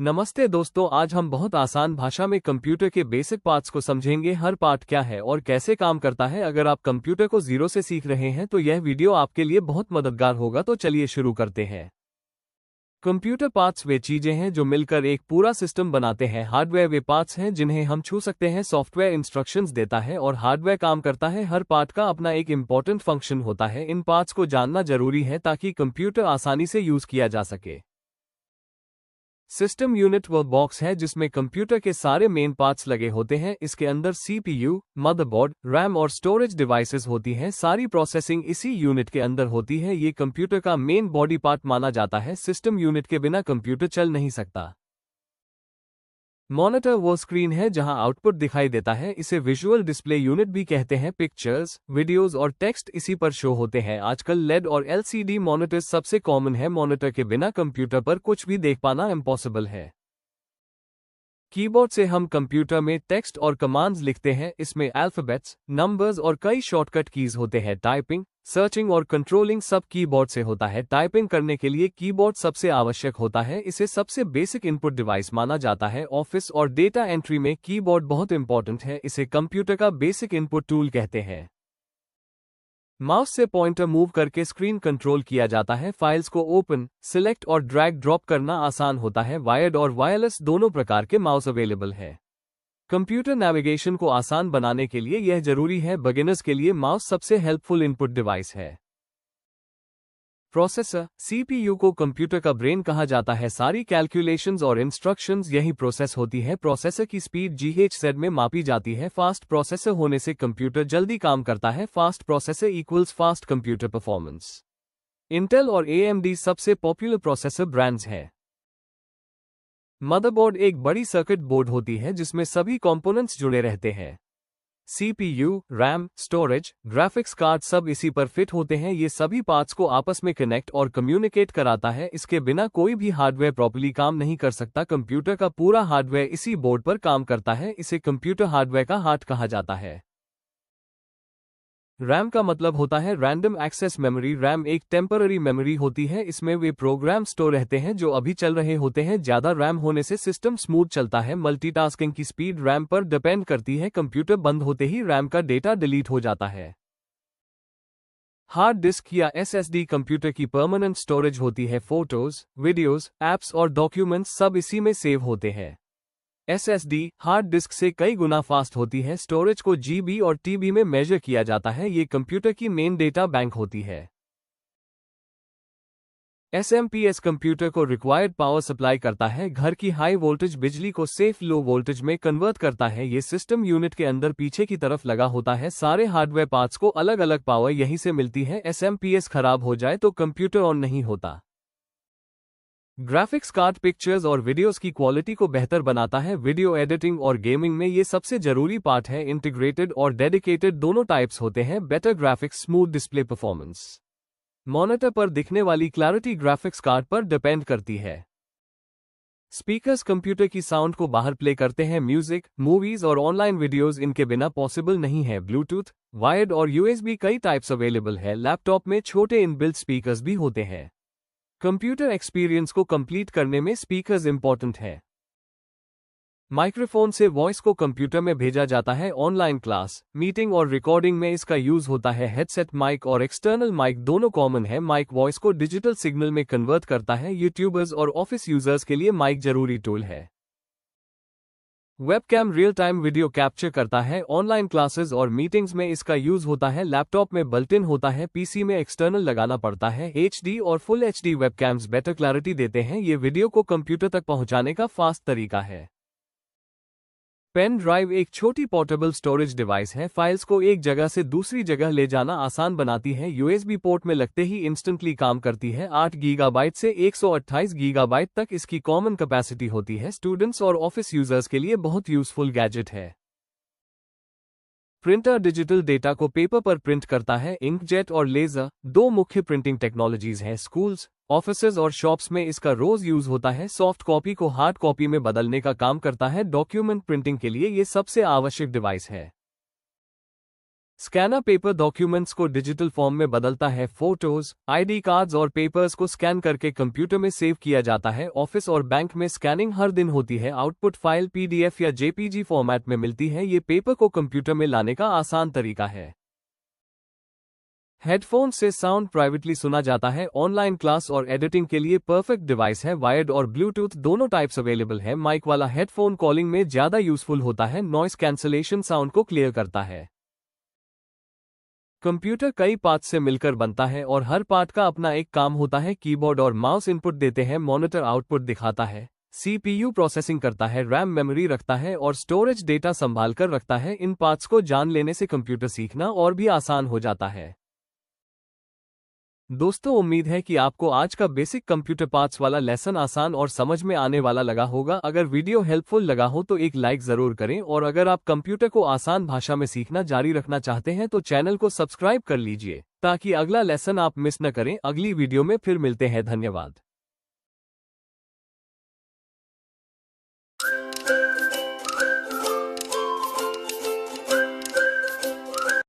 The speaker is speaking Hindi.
नमस्ते दोस्तों, आज हम बहुत आसान भाषा में कंप्यूटर के बेसिक पार्ट्स को समझेंगे। हर पार्ट क्या है और कैसे काम करता है। अगर आप कंप्यूटर को जीरो से सीख रहे हैं तो यह वीडियो आपके लिए बहुत मददगार होगा। तो चलिए शुरू करते हैं। कंप्यूटर पार्ट्स वे चीजें हैं जो मिलकर एक पूरा सिस्टम बनाते हैं। हार्डवेयर वे पार्ट्स हैं जिन्हें हम छू सकते हैं। सॉफ्टवेयर इंस्ट्रक्शंस देता है और हार्डवेयर काम करता है। हर पार्ट का अपना एक इंपॉर्टेंट फंक्शन होता है। इन पार्ट्स को जानना जरूरी है ताकि कंप्यूटर आसानी से यूज किया जा सके। सिस्टम यूनिट वह बॉक्स है जिसमें कंप्यूटर के सारे मेन पार्ट्स लगे होते हैं। इसके अंदर सीपीयू, मदरबोर्ड, रैम और स्टोरेज डिवाइसेस होती हैं। सारी प्रोसेसिंग इसी यूनिट के अंदर होती है। ये कंप्यूटर का मेन बॉडी पार्ट माना जाता है। सिस्टम यूनिट के बिना कंप्यूटर चल नहीं सकता। मॉनिटर वो स्क्रीन है जहां आउटपुट दिखाई देता है। इसे विजुअल डिस्प्ले यूनिट भी कहते हैं। पिक्चर्स, वीडियोस और टेक्स्ट इसी पर शो होते हैं। आजकल लेड और एलसीडी मॉनिटर्स सबसे कॉमन है। मॉनिटर के बिना कंप्यूटर पर कुछ भी देख पाना इम्पॉसिबल है। कीबोर्ड से हम कंप्यूटर में टेक्स्ट और कमांड्स लिखते हैं। इसमें अल्फाबेट्स, नंबर्स और कई शॉर्टकट कीज होते हैं। टाइपिंग, सर्चिंग और कंट्रोलिंग सब कीबोर्ड से होता है। टाइपिंग करने के लिए कीबोर्ड सबसे आवश्यक होता है। इसे सबसे बेसिक इनपुट डिवाइस माना जाता है। ऑफिस और डेटा एंट्री में कीबोर्ड बहुत इंपॉर्टेंट है। इसे कंप्यूटर का बेसिक इनपुट टूल कहते हैं। माउस से पॉइंटर मूव करके स्क्रीन कंट्रोल किया जाता है। फाइल्स को ओपन, सिलेक्ट और ड्रैग ड्रॉप करना आसान होता है। वायर्ड और वायरलेस दोनों प्रकार के माउस अवेलेबल है। कंप्यूटर नेविगेशन को आसान बनाने के लिए यह जरूरी है। बिगिनर्स के लिए माउस सबसे हेल्पफुल इनपुट डिवाइस है। प्रोसेसर, सीपीयू को कंप्यूटर का ब्रेन कहा जाता है। सारी कैलकुलेशंस और इंस्ट्रक्शंस यही प्रोसेस होती है। प्रोसेसर की स्पीड GHz में मापी जाती है। फास्ट प्रोसेसर होने से कंप्यूटर जल्दी काम करता है। Fast processor equals fast computer performance. Intel और AMD सबसे पॉपुलर प्रोसेसर ब्रांड्स हैं। मदरबोर्ड एक बड़ी सर्किट बोर्ड होती है जिसमें सभी कंपोनेंट्स जुड़े रहते हैं। CPU, RAM, storage, graphics card सब इसी पर फिट होते हैं। ये सभी पार्ट्स को आपस में कनेक्ट और कम्युनिकेट कराता है। इसके बिना कोई भी हार्डवेयर प्रॉपर्ली काम नहीं कर सकता। कंप्यूटर का पूरा हार्डवेयर इसी बोर्ड पर काम करता है। इसे कंप्यूटर हार्डवेयर का हार्ट कहा जाता है। रैम का मतलब होता है रैंडम एक्सेस मेमोरी। रैम एक टेम्पररी मेमोरी होती है। इसमें वे प्रोग्राम स्टोर रहते हैं जो अभी चल रहे होते हैं। ज्यादा रैम होने से सिस्टम स्मूथ चलता है। मल्टीटास्किंग की स्पीड रैम पर डिपेंड करती है। कंप्यूटर बंद होते ही रैम का डेटा डिलीट हो जाता है। हार्ड डिस्क या SSD कंप्यूटर की परमानेंट स्टोरेज होती है। फोटोज, वीडियोज, एप्स और डॉक्यूमेंट्स सब इसी में सेव होते हैं। SSD हार्ड डिस्क से कई गुना फास्ट होती है। स्टोरेज को GB और TB में मेजर किया जाता है। ये कंप्यूटर की मेन डेटा बैंक होती है। SMPS कंप्यूटर को रिक्वायर्ड पावर सप्लाई करता है। घर की हाई वोल्टेज बिजली को सेफ लो वोल्टेज में कन्वर्ट करता है। ये सिस्टम यूनिट के अंदर पीछे की तरफ लगा होता है। सारे हार्डवेयर पार्ट्स को अलग अलग पावर यहीं से मिलती है। SMPS खराब हो जाए तो कंप्यूटर ऑन नहीं होता। ग्राफिक्स कार्ड पिक्चर्स और वीडियोस की क्वालिटी को बेहतर बनाता है। वीडियो एडिटिंग और गेमिंग में ये सबसे जरूरी पार्ट है। इंटीग्रेटेड और डेडिकेटेड दोनों टाइप्स होते हैं। Better graphics, smooth display performance. Monitor पर दिखने वाली क्लैरिटी ग्राफिक्स कार्ड पर डिपेंड करती है। स्पीकर्स कंप्यूटर की साउंड को बाहर प्ले करते हैं। म्यूजिक, मूवीज और ऑनलाइन वीडियोस इनके बिना पॉसिबल नहीं है। ब्लूटूथ, वायर्ड और USB कई टाइप्स अवेलेबल है। लैपटॉप में छोटे इनबिल्ट स्पीकर्स भी होते हैं। कंप्यूटर एक्सपीरियंस को कंप्लीट करने में स्पीकर्स इंपॉर्टेंट है। माइक्रोफोन से वॉइस को कंप्यूटर में भेजा जाता है। ऑनलाइन क्लास, मीटिंग और रिकॉर्डिंग में इसका यूज होता है। हेडसेट माइक और एक्सटर्नल माइक दोनों कॉमन है। माइक वॉइस को डिजिटल सिग्नल में कन्वर्ट करता है। यूट्यूबर्स और ऑफिस यूजर्स के लिए माइक जरूरी टूल है। Webcam real time video capture करता है। ऑनलाइन क्लासेस और मीटिंग्स में इसका यूज होता है। लैपटॉप में बिल्ट इन होता है। PC में एक्सटर्नल लगाना पड़ता है। HD और फुल HD वेबकैम्स बेटर क्लैरिटी देते हैं। ये वीडियो को कंप्यूटर तक पहुंचाने का फास्ट तरीका है। पेन ड्राइव एक छोटी पोर्टेबल स्टोरेज डिवाइस है। फाइल्स को एक जगह से दूसरी जगह ले जाना आसान बनाती है। USB पोर्ट में लगते ही इंस्टेंटली काम करती है। 8 GB से 128 GB तक इसकी कॉमन कैपेसिटी होती है। स्टूडेंट्स और ऑफिस यूजर्स के लिए बहुत यूजफुल गैजेट है। प्रिंटर डिजिटल डेटा को पेपर पर प्रिंट करता है। इंकजेट और लेजर दो मुख्य प्रिंटिंग टेक्नोलॉजीज हैं। स्कूल्स, ऑफिसेज और शॉप्स में इसका रोज यूज होता है। सॉफ्ट कॉपी को हार्ड कॉपी में बदलने का काम करता है। डॉक्यूमेंट प्रिंटिंग के लिए ये सबसे आवश्यक डिवाइस है। स्कैनर पेपर डॉक्यूमेंट्स को डिजिटल फॉर्म में बदलता है। फोटोज, आईडी कार्ड्स और पेपर्स को स्कैन करके कंप्यूटर में सेव किया जाता है। ऑफिस और बैंक में स्कैनिंग हर दिन होती है। आउटपुट फाइल पीडीएफ या जेपीजी फॉर्मेट में मिलती है। ये पेपर को कंप्यूटर में लाने का आसान तरीका है। हेडफोन से साउंड प्राइवेटली सुना जाता है। ऑनलाइन क्लास और एडिटिंग के लिए परफेक्ट डिवाइस है। वायर्ड और ब्लूटूथ दोनों टाइप्स अवेलेबल है। माइक वाला हेडफोन कॉलिंग में ज्यादा यूजफुल होता है। नॉइस कैंसलेशन साउंड को क्लियर करता है। कंप्यूटर कई पार्ट से मिलकर बनता है और हर पार्ट का अपना एक काम होता है। कीबोर्ड और माउस इनपुट देते हैं। मॉनिटर आउटपुट दिखाता है। सीपीयू प्रोसेसिंग करता है। रैम मेमोरी रखता है और स्टोरेज डेटा संभाल कर रखता है। इन पार्ट्स को जान लेने से कंप्यूटर सीखना और भी आसान हो जाता है। दोस्तों, उम्मीद है कि आपको आज का बेसिक कंप्यूटर पार्ट्स वाला लेसन आसान और समझ में आने वाला लगा होगा। अगर वीडियो हेल्पफुल लगा हो तो एक लाइक जरूर करें और अगर आप कंप्यूटर को आसान भाषा में सीखना जारी रखना चाहते हैं तो चैनल को सब्सक्राइब कर लीजिए ताकि अगला लेसन आप मिस न करें। अगली वीडियो में फिर मिलते हैं। धन्यवाद।